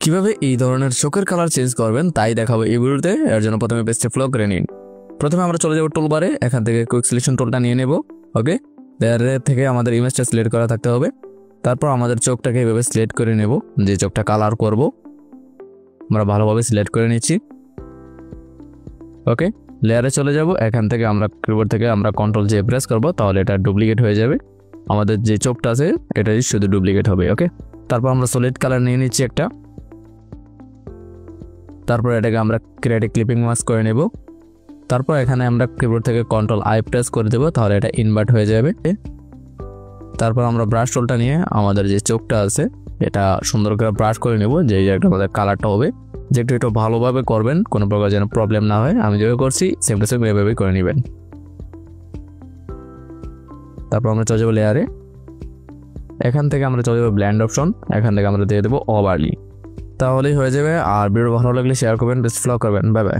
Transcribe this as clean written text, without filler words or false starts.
কিভাবে এই ধরনের চোখের কালার চেঞ্জ করবেন তাই দেখাবো এই ভিডিওতে। এর জন্য প্রথমে পেজটা ফলো করে নিন। প্রথমে আমরা চলে যাব টুলবারে, এখান থেকে কুইক সিলেকশন টুলটা নিয়ে নেব। ওকে, লেয়ারের থেকে আমাদের ইমেজটা সিলেক্ট করা থাকতে হবে। তারপর আমাদের চোখটাকে এভাবে সিলেক্ট করে নেব, যে চোখটা কালার করব আমরা ভালোভাবে সিলেক্ট করে নিচ্ছি। ওকে, লেয়ারে চলে যাব, এখান থেকে আমরা কিবোর্ড থেকে আমরা কন্ট্রোল জে প্রেস করব, তাহলে এটা ডুপ্লিকেট হয়ে যাবে। আমাদের যে চোখটা আছে এটাই শুধু ডুপ্লিকেট হবে। ওকে, তারপর আমরা সলিড কালার নিয়ে নিচ্ছি একটা। তারপর এটাকে আমরা ক্রিয়েট ক্লিপিং মাস্ক করে নেব। তারপর এখানে আমরা কিবোর্ড থেকে কন্ট্রোল আই প্রেস করে দেব, তাহলে এটা ইনভার্ট হয়ে যাবে। তারপর আমরা ব্রাশ টুলটা নিয়ে আমাদের যে চোখটা আছে এটা সুন্দর করে ব্রাশ করে নেব, যে জায়গাটা আমাদের কালারটা হবে। যে একটু ভালোভাবে করবেন, কোনো প্রকার যেন প্রবলেম না হয়। আমি যেভাবে করছি সেম টু সেম এভাবে করে নেবেন। তারপর আমরা চলে যাবো লেয়ারে, এখান থেকে আমরা চলে যাবো ব্ল্যান্ড অপশন, এখান থেকে আমরা দিয়ে দেবো ওভারলি, তাহলেই হয়ে যাবে। আর ভিডিও ভালো লাগলে শেয়ার করবেন, বেস্ট ফলো করবেন। Bye bye.